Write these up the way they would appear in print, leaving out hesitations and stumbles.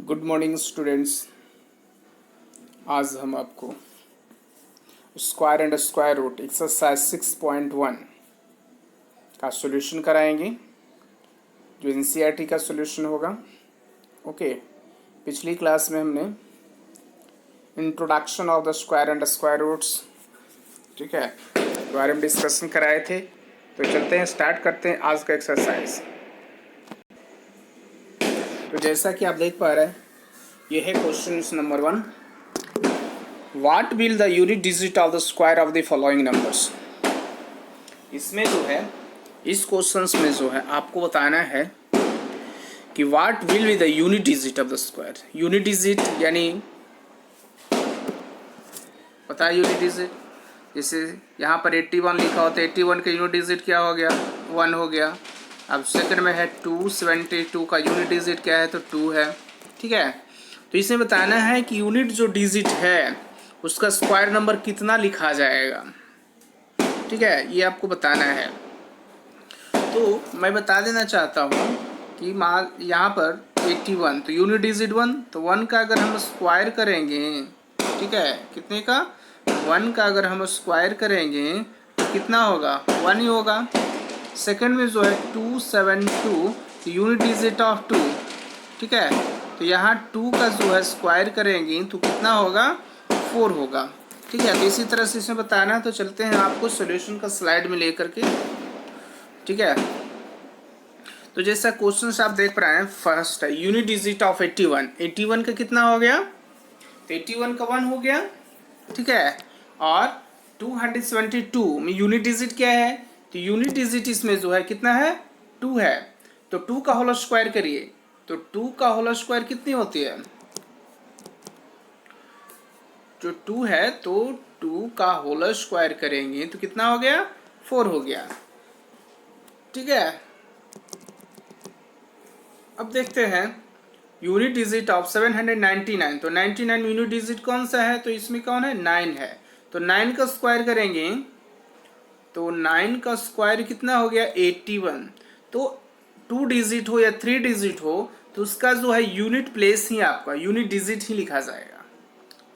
Good morning students. आज हम आपको square and square root exercise 6.1 का सॉल्यूशन कराएंगे, जो एनसीईआरटी का सॉल्यूशन होगा। ओके, पिछली क्लास में हमने introduction of the square and square roots, ठीक है, के बारे में डिस्कशन कराए थे। तो चलते हैं, स्टार्ट करते हैं आज का एक्सरसाइज। तो जैसा कि आप देख पा रहे हैं, ये है question number 1। What will the unit digit of the square of the following numbers. इसमें जो है, इस क्वेश्चन में जो है आपको बताना है कि what will be the unit digit of the square. Unit digit यानी पता है यूनिट डिजिट, जैसे यहाँ पर 81 लिखा होता है, 81 का यूनिट डिजिट क्या हो गया, 1 हो गया। अब सेकंड में है 272 का यूनिट डिजिट क्या है, तो 2 है, ठीक है। तो इसमें बताना है कि यूनिट जो डिजिट है उसका स्क्वायर नंबर कितना लिखा जाएगा, ठीक है, ये आपको बताना है। तो मैं बता देना चाहता हूँ कि यहाँ पर 81, तो यूनिट डिजिट 1, तो 1 का अगर हम स्क्वायर करेंगे, ठीक है, कितने का, 1 का अगर हम स्क्वायर करेंगे तो कितना होगा, 1 ही होगा। सेकंड में जो है 272, यूनिट डिजिट ऑफ 2, ठीक है, तो यहाँ 2 का जो है स्क्वायर करेंगे तो कितना होगा, 4 होगा, ठीक है। तो इसी तरह से इसमें बताना है। तो चलते हैं आपको सॉल्यूशन का स्लाइड में लेकर के, ठीक है। तो जैसा क्वेश्चन आप देख रहे हैं, फर्स्ट है यूनिट डिजिट ऑफ 81। 81 का कितना हो गया, तो 81 का 1 हो गया, ठीक है। और 272 में यूनिट डिजिट क्या है, तो यूनिट डिजिट इसमें जो है कितना है, 2 है। तो 2 का होल स्क्वायर करिए, तो 2 का होल स्क्वायर कितनी होती है, जो 2 है, तो 2 का होल स्क्वायर करेंगे तो कितना हो गया, 4 हो गया, ठीक है। अब देखते हैं यूनिट डिजिट ऑफ 799, तो 99 यूनिट डिजिट कौन सा है, तो इसमें कौन है, 9 है। तो 9 का स्क्वायर करेंगे तो 9 का स्क्वायर कितना हो गया, 81। तो 2 डिजिट हो या 3 डिजिट हो तो उसका जो है यूनिट प्लेस ही आपका यूनिट डिजिट ही लिखा जाएगा,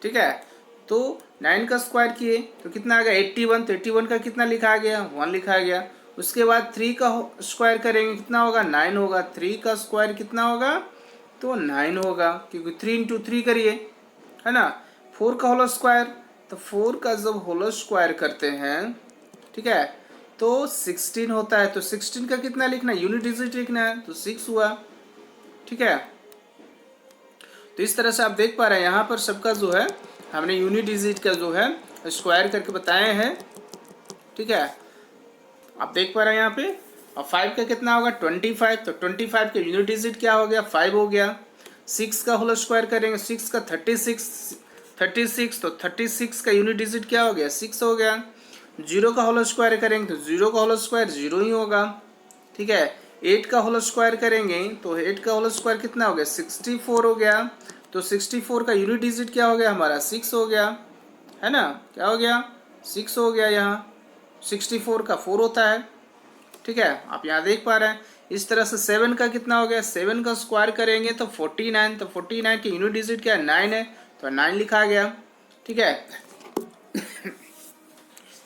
ठीक है। तो 9 का स्क्वायर किए तो कितना आ गया, 81। तो 81 का कितना लिखा गया, 1 लिखा गया। उसके बाद 3 का स्क्वायर करेंगे कितना होगा, 9 होगा। 3 का स्क्वायर कितना होगा, तो 9 होगा, क्योंकि 3 × 3 करिए, है ना। 4 का होल स्क्वायर, तो 4 का जब होल स्क्वायर करते हैं, ठीक है, तो 16 होता है। तो 16 का कितना लिखना है, यूनिट डिजिट लिखना है, तो 6 हुआ, ठीक है। तो इस तरह से आप देख पा रहे हैं यहाँ पर सबका जो है हमने यूनिट डिजिट का जो है स्क्वायर करके बताए हैं, ठीक है। आप देख पा रहे हैं यहाँ पे। और 5 का कितना होगा, 25। तो 25 का यूनिट डिजिट क्या हो गया, 5 हो गया। 6 का होल स्क्वायर करेंगे, 6 का 36, तो 36 का यूनिट डिजिट क्या हो गया, 6 हो गया। 0 का होल स्क्वायर करेंगे तो 0 का होल स्क्वायर 0 ही होगा, ठीक है। 8 का होल स्क्वायर करेंगे तो 8 का होल स्क्वायर कितना हो गया, 64 हो गया। तो 64 का यूनिट डिजिट क्या हो गया हमारा, 6 हो गया, है ना, क्या हो गया, 6 हो गया। यहाँ 64 का 4 होता है, ठीक है, आप यहाँ देख पा रहे हैं। इस तरह से 7 का कितना हो गया, 7 का स्क्वायर करेंगे तो 49, तो 49 की यूनिट डिजिट क्या है, 9 है, तो 9 लिखा गया, ठीक है।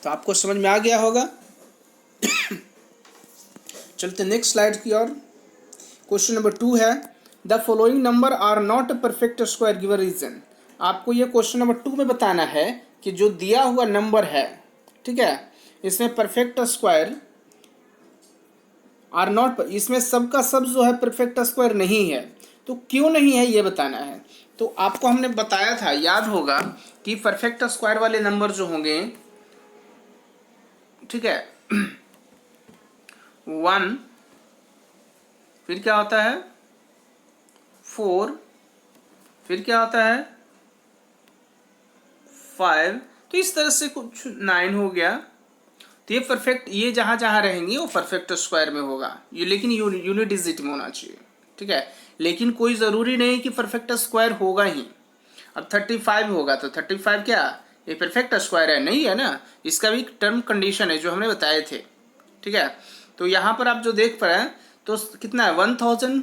तो आपको समझ में आ गया होगा। चलते नेक्स्ट स्लाइड की ओर। क्वेश्चन नंबर 2 है, the following number are not a perfect square given reason. आपको ये क्वेश्चन नंबर 2 में बताना है कि जो दिया हुआ नंबर है, ठीक है, इसमें परफेक्ट स्क्वायर आर नॉट, इसमें सबका सब जो है परफेक्ट स्क्वायर नहीं है। तो क्यों नहीं है ये बताना है। तो आपको हमने बताया था, याद होगा, कि परफेक्ट स्क्वायर वाले नंबर जो होंगे, ठीक है, 1, फिर क्या होता है 4, फिर क्या होता है 5, तो इस तरह से कुछ 9 हो गया। तो ये परफेक्ट, ये जहाँ जहाँ रहेंगी वो परफेक्ट स्क्वायर में होगा ये, लेकिन यूनिट डिजिट में होना चाहिए, ठीक है। लेकिन कोई ज़रूरी नहीं कि परफेक्ट स्क्वायर होगा ही। अब 35 होगा तो 35 क्या ये परफेक्ट स्क्वायर है, नहीं है ना, इसका भी टर्म कंडीशन है जो हमने बताए थे, ठीक है। तो यहाँ पर आप जो देख पा रहे हैं तो कितना है, 1000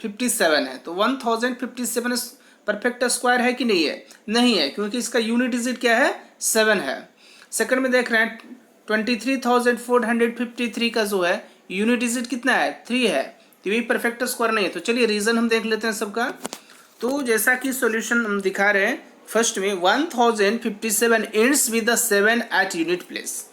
57 है, तो 1057 परफेक्ट स्क्वायर है कि नहीं है? नहीं है, क्योंकि इसका यूनिट डिजिट क्या है? 7 है। सेकंड में देख रहे हैं 23,453 का जो है यूनिट डिजिट कितना है? 3 है, तो ये परफेक्ट स्क्वायर नहीं है। तो चलिए रीजन हम देख लेते हैं सबका। तो जैसा कि सॉल्यूशन हम दिखा रहे हैं, फर्स्ट में 1057 ends with the 7 at unit place.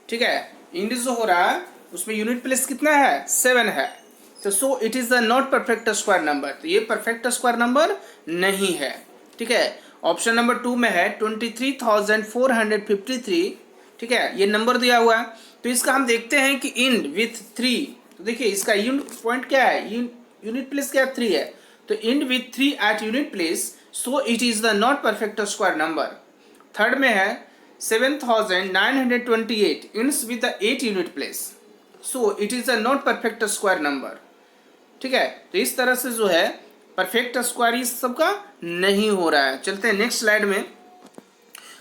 ठीक है, इंड जो हो रहा है उसमें यूनिट प्लेस कितना है? 7 है। तो सो it is the not perfect square number, तो ये परफेक्ट स्क्वायर नंबर नहीं है। ठीक है, ऑप्शन नंबर 2 में है 23,453। ठीक है, ये नंबर दिया हुआ है। तो इसका हम देखते हैं कि इंड विथ 3, तो देखिए इसका यूनिट पॉइंट क्या है? यूनिट प्लेस क्या? 3 है, तो end with 3 at unit place, so it is the not perfect square number. Third में है 7,928 ends with the 8 unit place, so it is a not perfect square number। ठीक है, तो इस तरह से जो है परफेक्ट स्क्वायर इस सबका नहीं हो रहा है। चलते हैं नेक्स्ट स्लाइड में।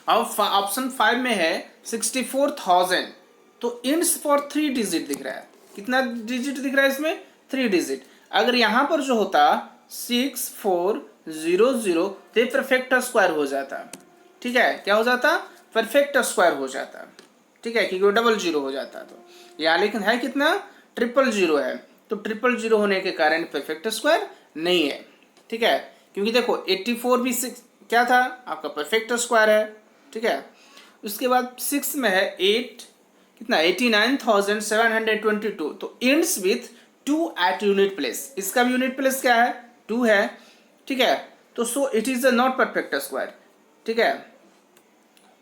अब ऑप्शन 5 में है 64,000, तो इंड्स फॉर 3 डिजिट दिख रहा है। कितना डिजिट दिख रहा है इसमें? 3 डिजिट। अगर यहाँ पर जो होता 6400, तो परफेक्ट स्क्वायर हो जाता। ठीक है, क्या हो जाता? परफेक्ट स्क्वायर हो जाता। ठीक है, क्योंकि डबल जीरो हो जाता। तो यहाँ लेकिन है कितना? 000 है, तो 000 होने के कारण परफेक्ट स्क्वायर नहीं है। ठीक है, क्योंकि देखो 84 भी क्या था? आपका परफेक्ट स्क्वायर है। ठीक है, उसके बाद 6 में है 8, कितना? 89,722, तो ends with 2 at unit place. इसका भी यूनिट प्लेस क्या है? 2 है। ठीक है, तो सो it is a not perfect square. ठीक है,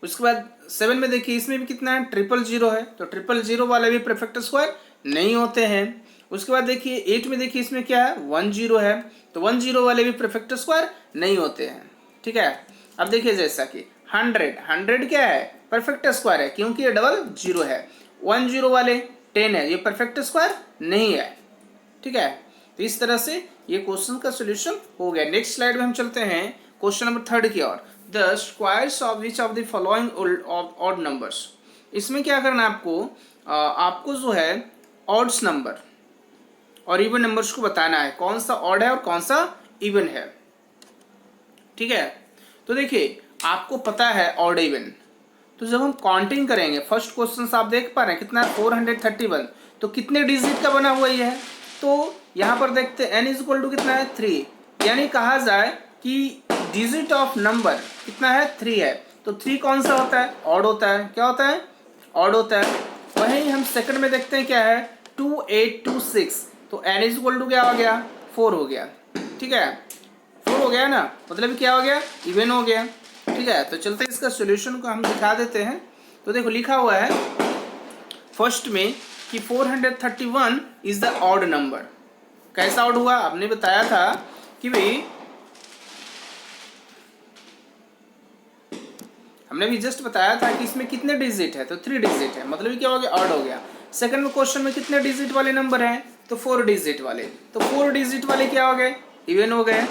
उसके बाद 7 में देखिए इसमें भी कितना है? 000 है, तो 000 वाले भी परफेक्ट स्क्वायर नहीं होते हैं। उसके बाद देखिए 8 में देखिए इसमें क्या है? 10 है, तो 10 वाले भी परफेक्ट स्क्वायर नहीं होते हैं। ठीक है, अब देखिए जैसा कि 100 क्या है? परफेक्ट स्क्वायर है, क्योंकि ये डबल जीरो है। 10 वाले 10 है, ये परफेक्ट स्क्वायर नहीं है। ठीक है, तो इस तरह से ये क्वेश्चन का सोल्यूशन हो गया। नेक्स्ट स्लाइड में हम चलते हैं क्वेश्चन नंबर 3 की ओर। The squares of which of the following odd numbers. इसमें क्या करना है आपको? आपको जो है ऑड्स नंबर और इवन नंबर्स को बताना है, कौन सा ऑड है और कौन सा इवन है। ठीक है, तो देखिए आपको पता है ऑड इवन, तो जब हम काउंटिंग करेंगे, फर्स्ट क्वेश्चन आप देख पा रहे हैं कितना? 431, तो कितने डिजिट का बना हुआ ये है? तो यहाँ पर देखते हैं n इज इक्वल टू कितना है? 3, यानी कहा जाए कि डिजिट ऑफ नंबर कितना है? 3 है, तो 3 कौन सा होता है? ऑड होता है। क्या होता है? ऑड होता है। वहीं हम सेकंड में देखते हैं क्या है? 2826, तो n इज इक्वल टू क्या हो गया? 4 हो गया। ठीक है, 4 हो गया ना, मतलब क्या हो गया? इवन हो गया। ठीक है, तो चलते इसका सोल्यूशन को हम दिखा देते हैं। तो देखो लिखा हुआ है फर्स्ट में कि 431 इज द ऑड नंबर। कैसा ऑड हुआ? आपने बताया था कि भाई, हमने भी जस्ट बताया था कि इसमें कितने डिजिट है? तो 3 डिजिट है, मतलब क्या हो गया? ऑड हो गया। सेकंड में क्वेश्चन में कितने डिजिट वाले नंबर हैं? तो 4 डिजिट वाले, तो 4 डिजिट वाले क्या हो गए? इवन हो गए।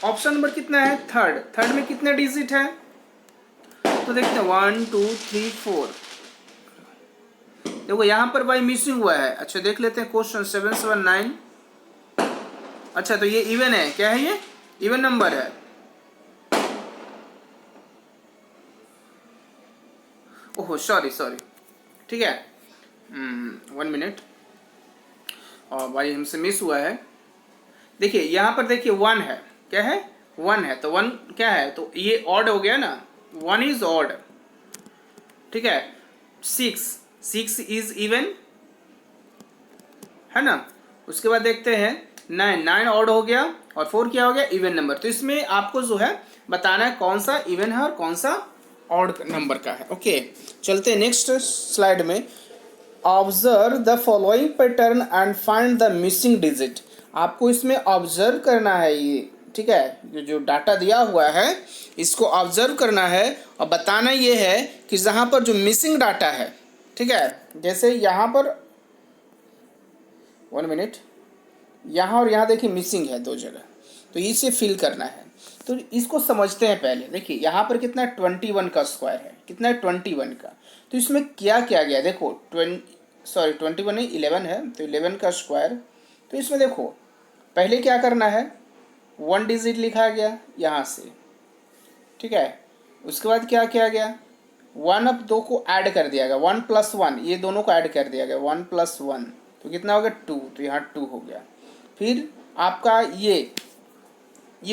ऑप्शन नंबर कितना है? थर्ड में कितने डिजिट है? तो देखते हैं 1 2 3 4। देखो यहाँ पर भाई मिसिंग हुआ है। अच्छा देख लेते हैं क्वेश्चन 779। अच्छा, तो ये इवन है। क्या है ये? इवन नंबर है। ओहो सॉरी। ठीक है, 1 मिनट, और भाई हमसे मिस हुआ है। देखिए यहाँ पर देखिए 1 है। क्या है? 1 है, तो 1 क्या है? तो ये ऑड हो गया ना, 1 इज ऑड। ठीक है, 6 इज इवन है ना। उसके बाद देखते हैं 9 ऑड हो गया, और 4 क्या हो गया? Even number. तो इसमें आपको जो है बताना है कौन सा इवन है और कौन सा ऑड नंबर का है। ओके, चलते हैं नेक्स्ट स्लाइड में। Observe the following pattern and find the missing digit. आपको इसमें ऑब्जर्व करना है ये। ठीक है, ये जो डाटा दिया हुआ है इसको ऑब्जर्व करना है और बताना ये है कि जहाँ पर जो मिसिंग डाटा है, ठीक है, जैसे यहाँ पर 1 मिनट, यहाँ और यहाँ देखिए मिसिंग है 2 जगह, तो इसे फिल करना है। तो इसको समझते हैं पहले। देखिए यहाँ पर कितना 21 का स्क्वायर है। कितना है? 21 का। तो इसमें क्या किया गया? देखो 21 नहीं 11 है, तो 11 का स्क्वायर। तो इसमें देखो पहले क्या करना है, 1 डिजिट लिखा गया यहाँ से, ठीक है। उसके बाद क्या किया गया, 1 अब 2 को ऐड कर दिया गया, 1 + 1, ये दोनों को ऐड कर दिया गया, 1 + 1 तो कितना हो गया 2, तो यहाँ 2 हो गया। फिर आपका ये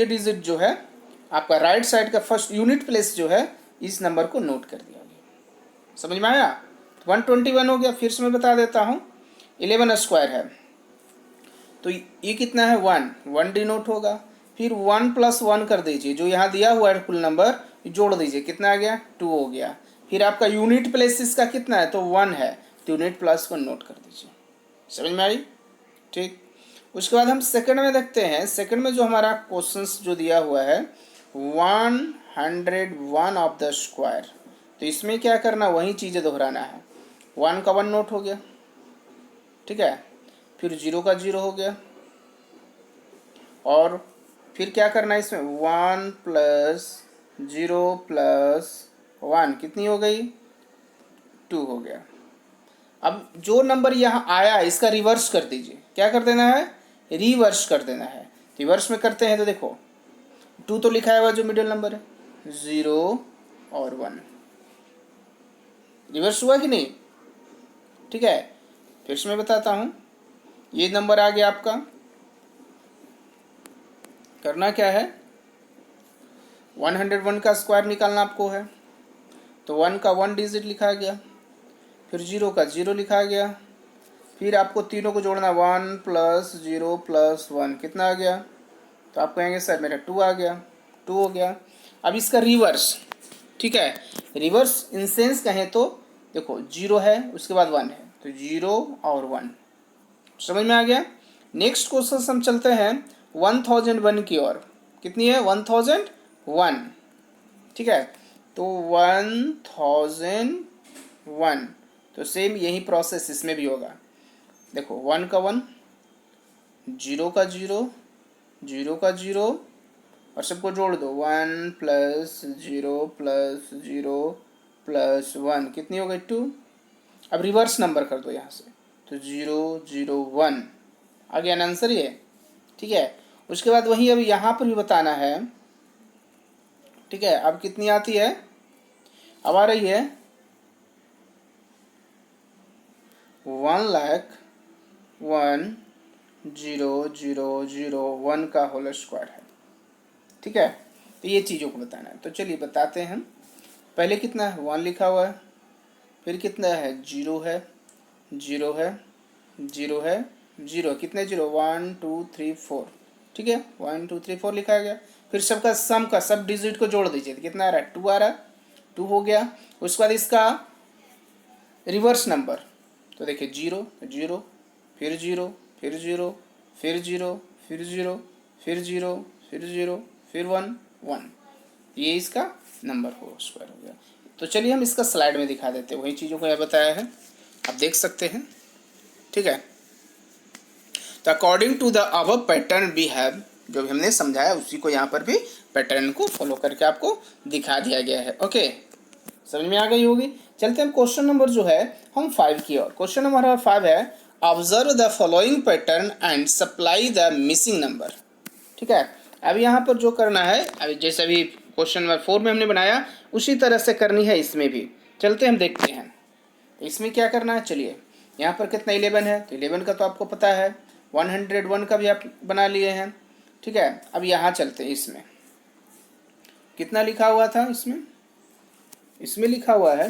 डिजिट जो है आपका राइट साइड का फर्स्ट यूनिट प्लेस जो है, इस नंबर को नोट कर दिया गया। समझ में आया? 121 हो गया। फिर से मैं बता देता हूँ, 11 स्क्वायर है तो ये कितना है 1 डिनोट होगा। फिर 1 + 1 कर दीजिए, जो यहाँ दिया हुआ है कुल नंबर जोड़ दीजिए, कितना आ गया 2 हो गया। फिर आपका यूनिट प्लेस इसका कितना है, तो 1 है, तो यूनिट प्लस को नोट कर दीजिए। समझ में आई? ठीक। उसके बाद हम सेकंड में देखते हैं। सेकंड में जो हमारा क्वेश्चंस जो दिया हुआ है 101 ऑफ द स्क्वायर, तो इसमें क्या करना, वही चीज़ें दोहराना है। 1 का 1 नोट हो गया, ठीक है। फिर 0 का 0 हो गया, और फिर क्या करना है इसमें 1 + 0 + 1 कितनी हो गई 2 हो गया। अब जो नंबर यहाँ आया इसका रिवर्स कर दीजिए। क्या कर देना है, रिवर्स कर देना है। रिवर्स में करते हैं तो देखो 2 तो लिखा हुआ जो मिडिल नंबर है, 0 और 1 रिवर्स हुआ कि नहीं, ठीक है। फिर से मैं बताता हूँ, ये नंबर आ गया आपका, करना क्या है 101 का स्क्वायर निकालना आपको है, तो 1 का 1 डिजिट लिखा गया, फिर 0 का 0 लिखा गया, फिर आपको तीनों को जोड़ना 1 + 0 + 1 कितना आ गया, तो आप कहेंगे सर मेरा 2 आ गया, 2 हो गया। अब इसका रिवर्स, ठीक है, रिवर्स इन सेंस कहें तो देखो 0 है उसके बाद 1 है, तो 0 और 1। समझ में आ गया? नेक्स्ट क्वेश्चन हम चलते हैं 1001 की ओर। कितनी है 1001, ठीक है। तो 1001, तो सेम यही प्रोसेस इसमें भी होगा। देखो 1 का 1, 0 का 0, 0 का 0 और सबको जोड़ दो 1 + 0 + 0 + 1 कितनी हो गई 2। अब रिवर्स नंबर कर दो यहाँ से, तो 0 0 1 आ गया ना आंसर ये, ठीक है। उसके बाद वही अब यहाँ पर भी बताना है, ठीक है। अब कितनी आती है, अब आ रही है 1,01,0,0,0,1 का होल स्क्वायर है, ठीक है। तो ये चीज़ों को बताना है, तो चलिए बताते हैं। पहले कितना है 1 लिखा हुआ है, फिर कितना है 0 है, 0 है, 0 है, 0 कितने 0 1 2 3 4, ठीक है 1 2 3 4 लिखा गया। फिर सबका सम का सब डिजिट को जोड़ दीजिए, तो कितना आ रहा है 2 आ रहा है, 2 हो गया। उसके बाद इसका रिवर्स नंबर, तो देखिए 0 0, फिर 0, फिर 0, फिर 0, फिर 0, फिर 0, फिर 0, फिर 1 1, ये इसका नंबर हो स्क्वायर हो गया। तो चलिए हम इसका स्लाइड में दिखा देते हैं, वही चीज़ों को यह बताया है, आप देख सकते हैं, ठीक है। तो according to the above pattern we have, जो भी हमने समझाया उसी को यहाँ पर भी पैटर्न को फॉलो करके आपको दिखा दिया गया है। ओके, समझ में आ गई होगी। चलते हैं क्वेश्चन नंबर जो है हम 5 की ओर। क्वेश्चन नंबर 5 है observe the following pattern and supply the missing number, ठीक है। अब यहाँ पर जो करना है, अभी जैसे अभी क्वेश्चन नंबर 4 में हमने बनाया उसी तरह से करनी है इसमें भी। चलते हम देखते हैं इसमें क्या करना है। चलिए यहाँ पर कितना 11 है, तो 11 का तो आपको पता है, 101 का भी आप बना लिए हैं, ठीक है। अब यहाँ चलते हैं, इसमें कितना लिखा हुआ था, इसमें लिखा हुआ है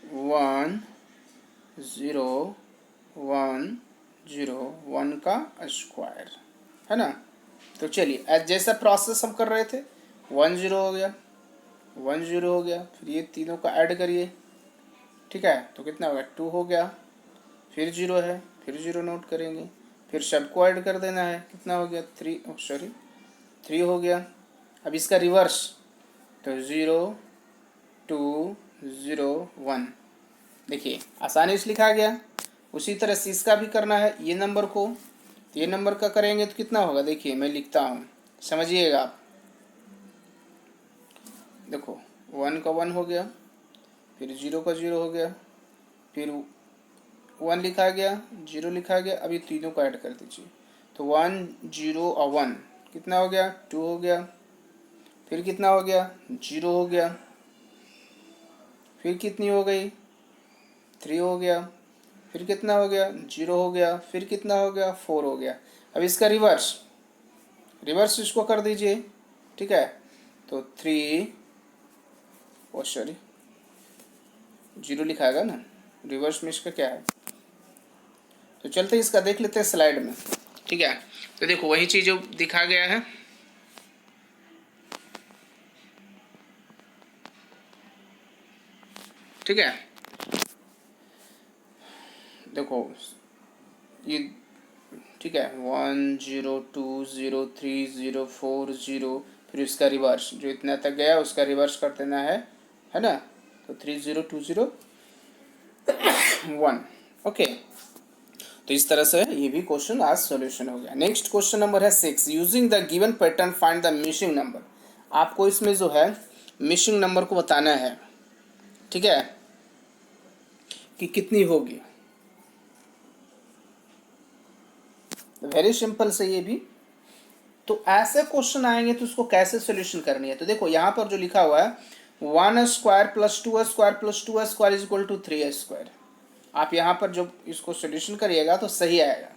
1,0,1,0,1 का स्क्वायर, है ना। तो चलिए जैसा प्रोसेस हम कर रहे थे 1 0 हो गया, 1 0 हो गया, फिर ये तीनों का ऐड करिए, ठीक है, तो कितना हो गया 2 हो गया। फिर 0 है, फिर 0 नोट करेंगे, फिर सबको ऐड कर देना है, कितना हो गया 3 हो गया। अब इसका रिवर्स, तो 0 2 0 1, देखिए आसानी से लिखा गया। उसी तरह से इसका भी करना है, ये नंबर को, तो ये नंबर का करेंगे तो कितना होगा, देखिए मैं लिखता हूँ, समझिएगा आप। देखो 1 का 1 हो गया, फिर 0 का 0 हो गया, फिर 1 लिखा गया, 0 लिखा गया। अभी तीनों को ऐड कर दीजिए, तो 1 0 और 1 कितना हो गया, 2 हो गया। फिर कितना हो गया, 0 हो गया। फिर कितनी हो गई, 3 हो गया। फिर कितना हो गया, 0 हो गया। फिर कितना हो गया, 4 हो गया। अब इसका रिवर्स इसको कर दीजिए, ठीक है। तो 3 ओ सॉरी 0 लिखाएगा ना, रिवर्स में इसका क्या है। तो चलते इसका देख लेते हैं स्लाइड में, ठीक है। तो देखो वही चीज़ जो दिखा गया है, ठीक है। देखो ये ठीक है, 1 0 2 0 3 0 4 0, फिर इसका रिवर्स जो इतना तक गया उसका रिवर्स कर देना है ना। तो 3 0 2 0 1, ओके। तो इस तरह से ये भी क्वेश्चन आज सॉल्यूशन हो गया। नेक्स्ट क्वेश्चन नंबर है 6, using the given pattern find the missing number. आपको इसमें जो है मिसिंग नंबर को बताना है, ठीक है, कि कितनी होगी। वेरी सिंपल से ये भी। तो ऐसे क्वेश्चन आएंगे तो उसको कैसे सॉल्यूशन करनी है। तो देखो यहाँ पर जो लिखा हुआ है 1 square plus 2 square plus 2 square is equal to 3 square. आप यहाँ पर जो इसको सॉल्यूशन करिएगा तो सही आएगा,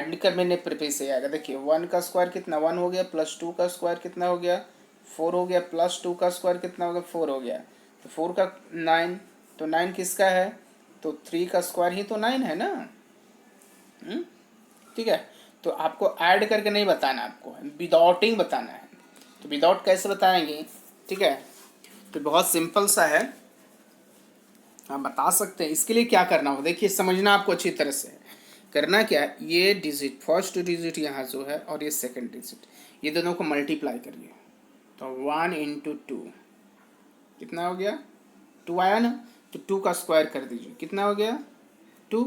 डिटरमिनेट से आएगा। देखिए 1 का स्क्वायर कितना 1 हो गया, प्लस 2 का स्क्वायर कितना हो गया 4 हो गया, प्लस 2 का स्क्वायर कितना हो गया 4 हो गया। तो 4 का 9, तो 9 किसका है, तो 3 का स्क्वायर ही तो 9 है ना, ठीक है। तो आपको ऐड करके नहीं बताना, आपको विदाउटिंग बताना है। तो विदाउट कैसे बताएंगे, ठीक है। तो बहुत सिंपल सा है, आप बता सकते हैं। इसके लिए क्या करना होगा, देखिए समझना आपको अच्छी तरह से। करना क्या है, ये डिजिट फर्स्ट डिजिट यहाँ जो है और ये सेकंड डिजिट, ये दोनों को मल्टीप्लाई करिए। तो 1 × 2 कितना हो गया 2 आया ना। तो 2 का स्क्वायर कर दीजिए, कितना हो गया 2,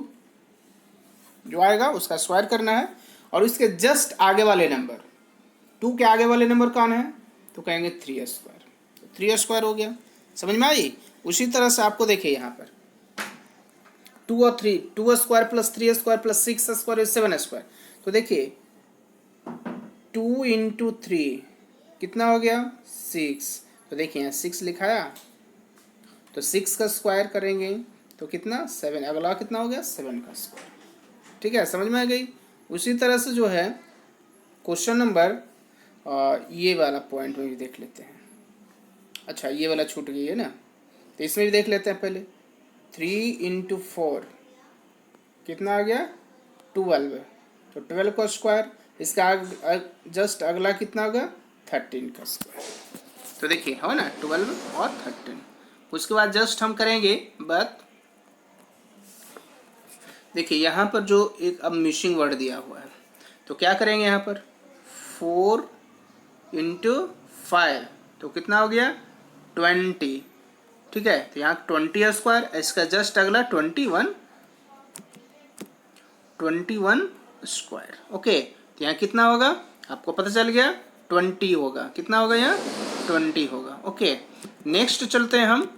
जो आएगा उसका स्क्वायर करना है। और इसके जस्ट आगे वाले नंबर 2 के आगे वाले नंबर कौन है, तो कहेंगे 3 स्क्वायर। तो 3 स्क्वायर हो गया, समझ में आई। उसी तरह से आपको देखिए यहाँ पर 2 और 3, 2 square plus 3 square plus 6 square 7 square. तो देखिए 2 × 3 कितना हो गया 6। तो देखिए यहाँ 6 लिखाया, तो 6 का स्क्वायर करेंगे तो कितना 7, अगला कितना हो गया 7 का स्क्वायर, ठीक है, समझ में आ गई। उसी तरह से जो है क्वेश्चन नंबर ये वाला पॉइंट में भी देख लेते हैं। अच्छा ये वाला छूट गई है ना, तो इसमें भी देख लेते हैं पहले। 3 × 4 कितना आ गया 12, तो 12 का स्क्वायर, इसका जस्ट अगला कितना होगा 13 का स्क्वायर। तो देखिए हो ना 12 और 13। उसके बाद जस्ट हम करेंगे बात, देखिए यहाँ पर जो एक अब मिसिंग वर्ड दिया हुआ है, तो क्या करेंगे यहाँ पर 4 × 5, तो कितना हो गया 20, ठीक है। तो यहाँ 20 स्क्वायर, इसका जस्ट अगला 21 स्क्वायर, ओके। तो यहाँ कितना होगा आपको पता चल गया 20 होगा, कितना होगा यहाँ 20 होगा, ओके। नेक्स्ट चलते हैं हम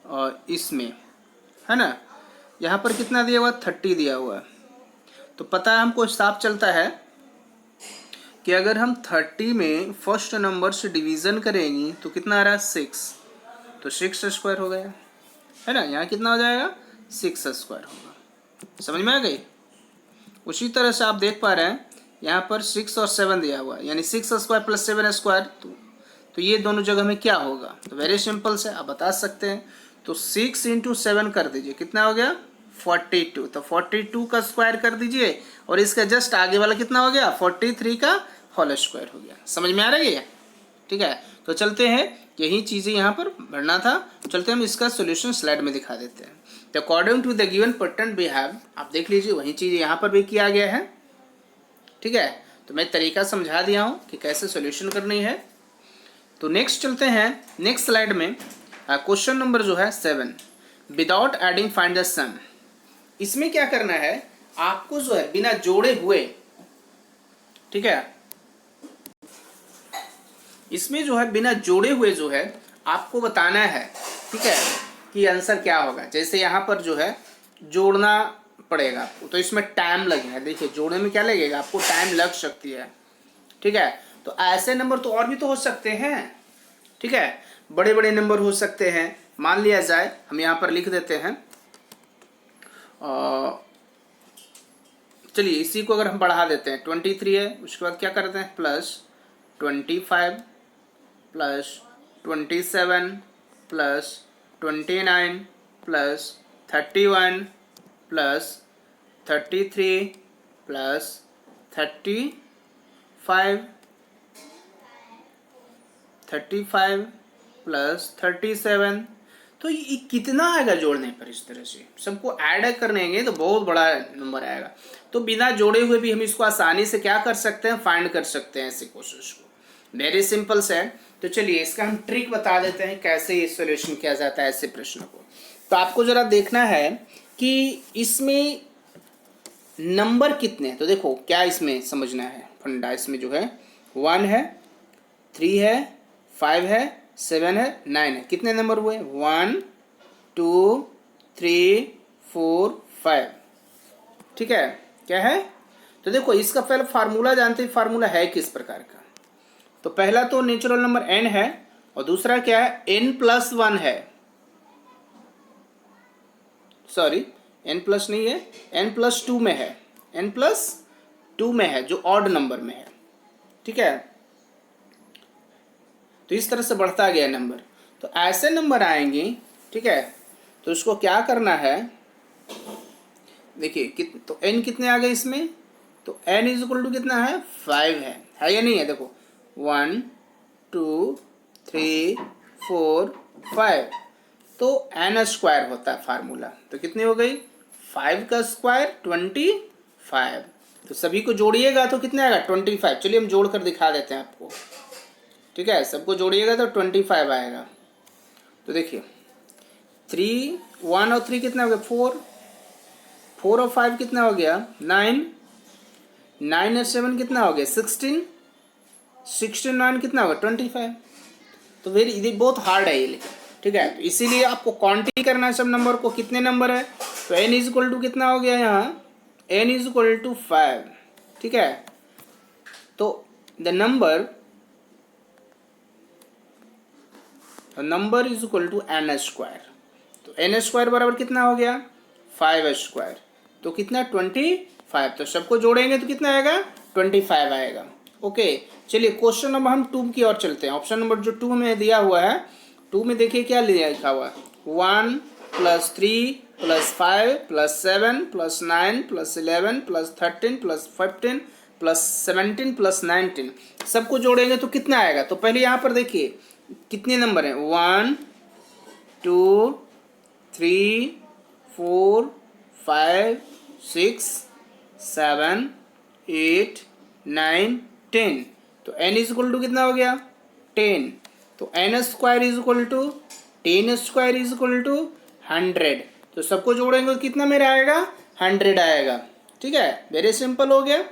और इसमें है ना, यहाँ पर कितना दिया हुआ 30 दिया हुआ है। तो पता है हमको साफ चलता है कि अगर हम 30 में फर्स्ट नंबर से डिवीज़न करेंगे तो कितना आ रहा है 6, तो 6 स्क्वायर हो गया है ना। यहाँ कितना हो जाएगा 6 स्क्वायर होगा, समझ में आ गई। उसी तरह से आप देख पा रहे हैं यहाँ पर 6 और 7 दिया हुआ है, यानी 6 स्क्वायर प्लस 7 स्क्वायर, तो ये दोनों जगह में क्या होगा, तो वेरी सिंपल से आप बता सकते हैं। तो 6 × 7 कर दीजिए, कितना हो गया 42, तो 42 का स्क्वायर कर दीजिए और इसका जस्ट आगे वाला कितना हो गया 43 का होल स्क्वायर हो गया, समझ में आ रही है, ठीक है। तो चलते हैं, यही चीज़ें यहाँ पर भरना था। चलते हम इसका सोल्यूशन स्लाइड में दिखा देते हैं। तो according to the given pattern we have, आप देख लीजिए वही चीज़ यहाँ पर भी किया गया है, ठीक है। तो मैं तरीका समझा दिया हूँ कि कैसे सोल्यूशन करनी है। तो नेक्स्ट चलते हैं नेक्स्ट स्लाइड में। क्वेश्चन नंबर जो है 7, विदाउट एडिंग फाइंड द सम। इसमें क्या करना है, आपको जो है बिना जोड़े हुए, ठीक है, इसमें जो है बिना जोड़े हुए जो है आपको बताना है, ठीक है, कि आंसर क्या होगा। जैसे यहाँ पर जो है जोड़ना पड़ेगा आपको, तो इसमें टाइम लगेगा। देखिए जोड़ने में क्या लगेगा आपको, टाइम लग सकती है। ठीक है, तो ऐसे नंबर तो और भी तो हो सकते हैं। ठीक है, बड़े बड़े नंबर हो सकते हैं। मान लिया जाए, हम यहाँ पर लिख देते हैं, चलिए इसी को अगर हम बढ़ा देते हैं, 23 है, उसके बाद क्या करते हैं plus 25 plus 27 plus 29 plus 31 plus 33 plus 35 plus 37। तो ये कितना आएगा जोड़ने पर, इस तरह से सबको ऐड करनेंगे तो बहुत बड़ा नंबर आएगा। तो बिना जोड़े हुए भी हम इसको आसानी से क्या कर सकते हैं, फाइंड कर सकते हैं ऐसे कोशिश को। वेरी सिंपल से। तो चलिए इसका हम ट्रिक बता देते हैं कैसे ये सॉल्यूशन किया जाता है ऐसे प्रश्न को। तो आपको जरा देखना है कि इसमें नंबर कितने हैं। तो देखो क्या इसमें समझना है फंडा, इसमें जो है 1 है, 3 है, 5 है, 7 है, 9 है। कितने नंबर हुए, 1 2 3 4 5। ठीक है, क्या है, तो देखो इसका पहले फार्मूला जानते हैं, फार्मूला है किस प्रकार का। तो पहला तो नेचुरल नंबर n है, और दूसरा क्या है, n+1 है, सॉरी n+ नहीं है, n+2 में है, n+2 में है, जो ऑड नंबर में है। ठीक है, तो इस तरह से बढ़ता गया नंबर। तो ऐसे नंबर आएंगे, ठीक है, तो उसको क्या करना है, देखिए तो n कितने आ गए इसमें, तो n = कितना है, 5 है या नहीं है। देखो 1 2 3 4 5, तो n² होता है फार्मूला। तो कितनी हो गई, 5 का स्क्वायर 25। तो सभी को जोड़िएगा तो कितने आएगा, 25। चलिए हम जोड़ कर दिखा देते हैं आपको। ठीक है, सबको जोड़िएगा तो 25 आएगा। तो देखिए 1 और 3 कितना हो गया, 4 और 5 कितना हो गया, 9 और 7 कितना हो गया, 16 9 कितना होगा, 25। तो वेरी ये बहुत हार्ड है ये, लेकिन ठीक है, तो इसीलिए आपको काउंटिंग करना है सब नंबर को, कितने नंबर है। तो n = कितना हो गया यहाँ, n = 5। ठीक है, तो the number is equal to n²। तो n² बराबर कितना हो गया, 5²। तो कितना, 25। तो सबको जोड़ेंगे तो कितना आएगा, 25 आएगा। ओके, चलिए क्वेश्चन नंबर हम 2 की ओर चलते हैं। ऑप्शन नंबर जो 2 में दिया हुआ है, 2 में देखिए क्या लिखा हुआ है, 1 + 3 + 5 + 7 + 9 + 11 + 13 + 15 + 17 + 19। सबको जोड़ेंगे तो कितना आएगा। तो पहले यहाँ पर देखिए कितने नंबर हैं, 1 2 3 4 5 6 7 8 9 10। तो n = कितना हो गया, 10। तो n² = 10² = 100। तो सबको जोड़ेंगे तो कितना मेरा आएगा, 100 आएगा। ठीक है, वेरी सिंपल हो गया,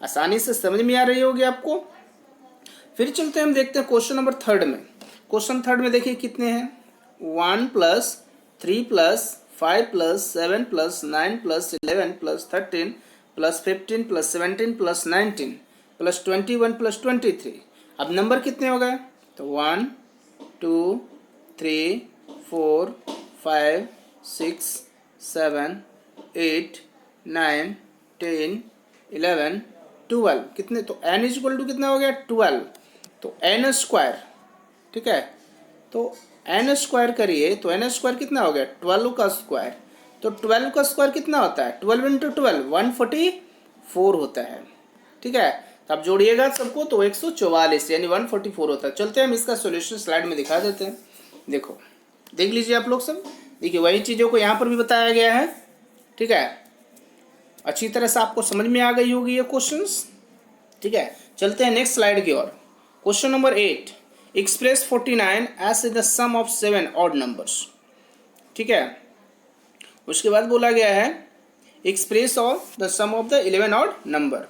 आसानी से समझ में आ रही होगी आपको। फिर चलते हैं, हम देखते हैं क्वेश्चन नंबर 3 में। क्वेश्चन 3 में देखिए कितने हैं, 1 + 3 + 5 + 7 + 9 + 11 + 13 + 15 + 17 + 19 + 21 + 23। अब नंबर कितने हो गए, तो 1 2 3 4 5 6 7 8 9 10 11 12। कितने, तो n = कितना हो गया, 12। तो n², ठीक है, तो n² करिए तो n² कितना हो गया, 12 का स्क्वायर। तो 12 का स्क्वायर कितना होता है, 12 × 12 144 होता है। ठीक है, तो आप जोड़िएगा सबको तो 144 यानी 144 होता है। चलते हैं हम इसका सॉल्यूशन स्लाइड में दिखा देते हैं। देखो देख लीजिए आप लोग सब, देखिए वही चीज़ों को यहाँ पर भी बताया गया है। ठीक है, अच्छी तरह से आपको समझ में आ गई होगी ये क्वेश्चंस। ठीक है, चलते हैं नेक्स्ट स्लाइड की ओर। Question number 8, express 49 as the sum of 7 odd numbers. ठीक है, उसके बाद बोला गया है express of the sum of the 11 odd number.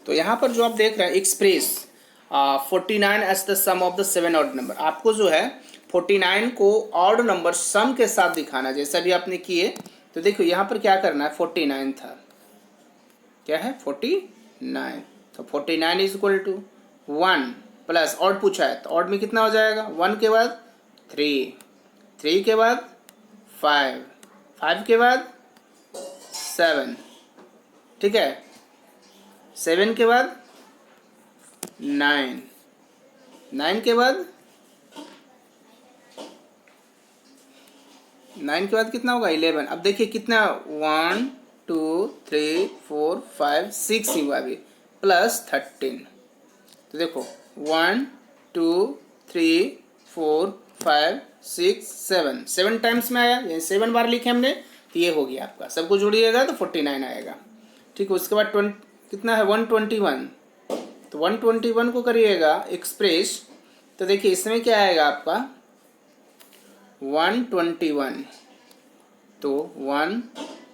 तो यहाँ पर जो आप देख रहे हैं express 49 as the sum of the 7 odd number, आपको जो है 49 को ऑड नंबर सम के साथ दिखाना, जैसा भी आपने किए। तो देखो यहाँ पर क्या करना है, 49 था, क्या है 49, तो 49 is equal to 1 plus odd पूछा है तो ऑड में कितना हो जाएगा, 1 के बाद 3, 3 के बाद 5, 5 के बाद 7, ठीक है, 7 के बाद 9, 9 के बाद 9 के बाद कितना होगा 11। अब देखिए कितना 1 2 3 4 5 6 हुआ अभी प्लस 13। तो देखो 1 2 3 4 5 6 7, 7 टाइम्स में आया, ये 7 बार लिखे हमने, तो ये हो गया आपका, सबको जोड़िएगा तो 49 आएगा। ठीक है, उसके बाद कितना है 121, तो 121 को करिएगा एक्सप्रेस, तो देखिए इसमें क्या आएगा आपका 121, तो 1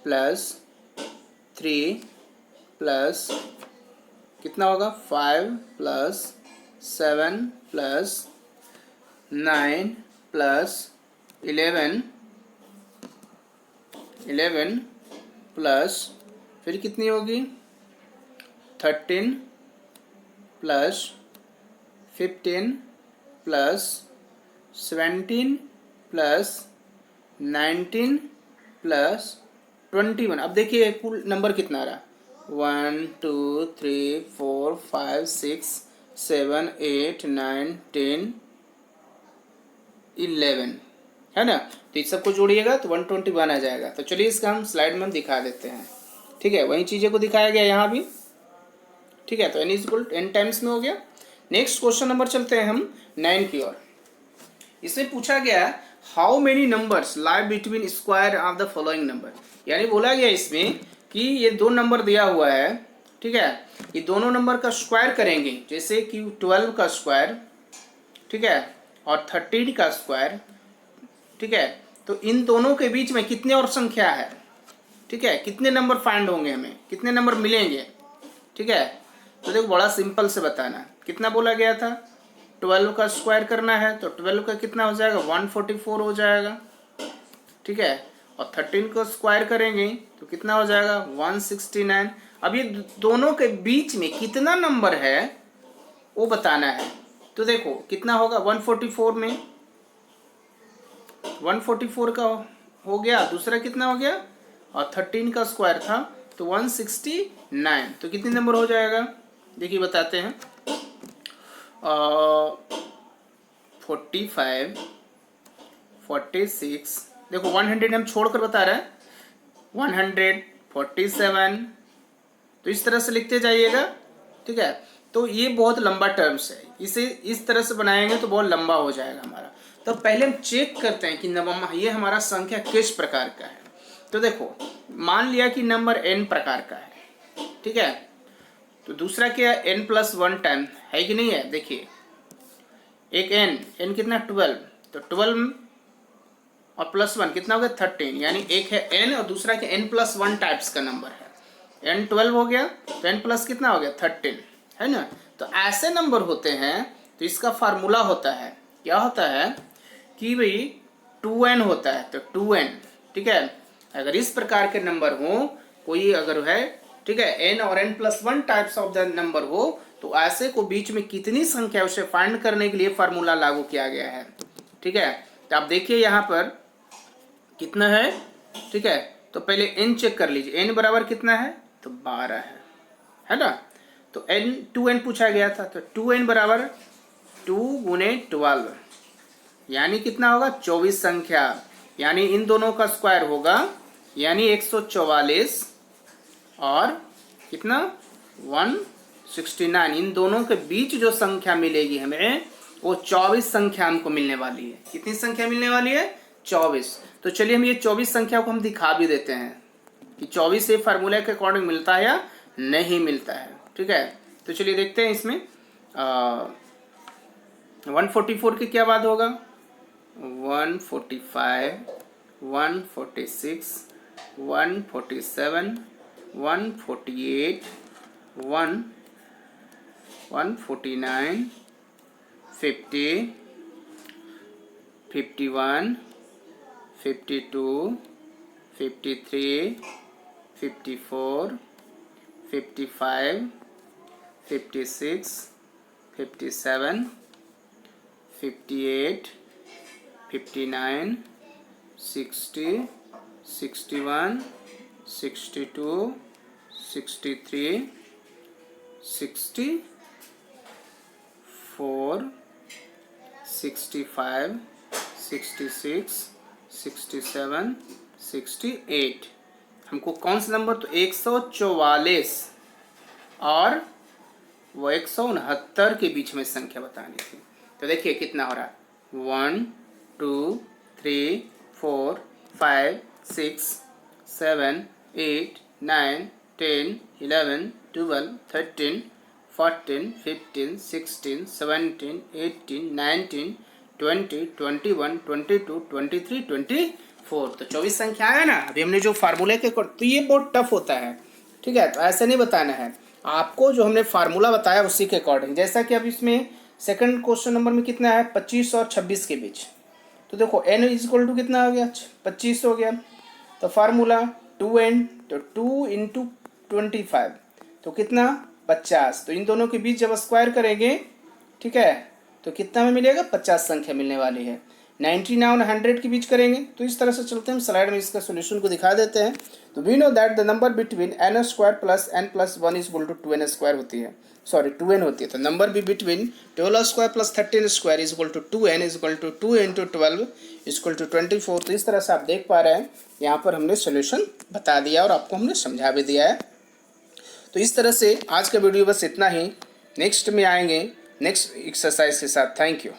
प्लस 3 प्लस कितना होगा 5 प्लस 7 प्लस 9 प्लस 11 प्लस फिर कितनी होगी 13 प्लस 15 प्लस 17 प्लस 19 प्लस 21। अब देखिए कुल नंबर कितना रहा 1 2 3 4 5 6 7 8 9 10 11, है ना। तो इस सबको जोड़िएगा तो 121 आ जाएगा। तो चलिए इसका हम स्लाइड में दिखा देते हैं। ठीक है, वही चीज़ें को दिखाया गया यहाँ भी। ठीक है, तो n is equal n times में हो गया। नेक्स्ट क्वेश्चन नंबर चलते हैं हम 9 की ओर। इसमें पूछा गया how many numbers lie between square of the following number, यानी बोला गया इसमें कि ये दो नंबर दिया हुआ है, ठीक है, ये दोनों नंबर का स्क्वायर करेंगे, जैसे कि 12 का स्क्वायर, ठीक है, और 13 का स्क्वायर, ठीक है, तो इन दोनों के बीच में कितने और संख्या है, ठीक है, कितने नंबर फाइंड होंगे, हमें कितने नंबर मिलेंगे। ठीक है, तो देखो बड़ा सिंपल से बताना, कितना बोला गया था 12 का स्क्वायर करना है, तो 12 का कितना हो जाएगा 144 हो जाएगा। ठीक है, और 13 को स्क्वायर करेंगे तो कितना हो जाएगा 169। अब ये दोनों के बीच में कितना नंबर है वो बताना है। तो देखो कितना होगा 144 में 144 का हो गया, दूसरा कितना हो गया, और 13 का स्क्वायर था तो 169, तो कितने नंबर हो जाएगा देखिए बताते हैं। 45 46, देखो 100 हम छोड़कर बता रहे हैं, 147, तो इस तरह से लिखते जाइएगा। ठीक है, तो ये बहुत लंबा टर्म्स है, इसे इस तरह से बनाएंगे तो बहुत लंबा हो जाएगा हमारा। तो पहले हम चेक करते हैं कि ये हमारा संख्या किस प्रकार का है। तो देखो मान लिया कि नंबर n प्रकार का है, ठीक है, तो दूसरा क्या n+1 टाइम है कि नहीं है। देखिए एक n कितना 12, तो 12 और +1 कितना हो गया 13, यानी एक है n और दूसरा के n+1 टाइप्स का नंबर है। n 12 हो गया तो n प्लस कितना हो गया 13, है ना। तो ऐसे नंबर होते हैं तो इसका फार्मूला होता है, क्या होता है कि भाई 2n होता है, तो 2n, ठीक है, अगर इस प्रकार के नंबर हो कोई अगर है, ठीक है, n और n+1 types of the number हो, तो ऐसे को बीच में कितनी संख्या उसे फाइंड करने के लिए फार्मूला लागू किया गया है। ठीक है, तो आप देखिए यहाँ पर कितना है। ठीक है, तो पहले n चेक कर लीजिए, n बराबर कितना है तो 12 है ना। तो n 2n पूछा गया था, तो 2n बराबर 2 गुने 12, यानी कितना होगा 24 संख्या, यानी इन दोनों का स्क्वायर होगा, यानी 144 और कितना 169, इन दोनों के बीच जो संख्या मिलेगी हमें वो 24 संख्या हमको मिलने वाली है। कितनी संख्या मिलने वाली है 24। तो चलिए हम ये 24 संख्या को हम दिखा भी देते हैं कि 24 से फार्मूला के अकॉर्डिंग मिलता है या नहीं मिलता है। ठीक है, तो चलिए देखते हैं इसमें 144 की क्या बात होगा, 145 146 147 148 149 50 51, 52, 53, 54, 55, 56, 57, 58, 59, 60, 61, 62, 63, 64, 65, 66, 67, 68। हमको कौन सा नंबर, तो 144 और वो 169 के बीच में संख्या बतानी थी। तो देखिए कितना हो रहा है, 1 2 3 4 5 6 7 8 9 10 11 12 13 14 15 16 17 18 19 20 21 22 23 24। तो 24 संख्या है ना। अभी हमने जो फार्मूले के, तो ये बहुत टफ होता है, ठीक है। तो ऐसे नहीं बताना है आपको, जो हमने फार्मूला बताया उसी के अकॉर्डिंग। जैसा कि अब इसमें सेकंड क्वेश्चन नंबर में कितना है, 25 और 26 के बीच। तो देखो n इज इक्वल टू कितना हो गया, 25 हो गया। तो फार्मूला 2n, तो 2 इंटू 25, तो कितना 50। तो इन दोनों के बीच जब स्क्वायर करेंगे, ठीक है, तो कितना में मिलेगा, 50 संख्या मिलने वाली है। 99 और 100 के बीच करेंगे। तो इस तरह से चलते हैं, हम स्लाइड में इसका सोल्यूशन को दिखा देते हैं। तो we know that the number between n square plus n plus 1 is equal to 2n square होती है, सॉरी 2n होती है। तो नंबर भी between 12 square plus 13 square is equal to 2n is equal to 2 into 12 is equal to 24। तो इस तरह से आप देख पा रहे हैं, यहाँ पर हमने सोल्यूशन बता दिया और आपको हमने समझा भी दिया है। तो इस तरह से आज का वीडियो बस इतना ही। नेक्स्ट में आएंगे नेक्स्ट एक्सरसाइज के साथ। Thank you.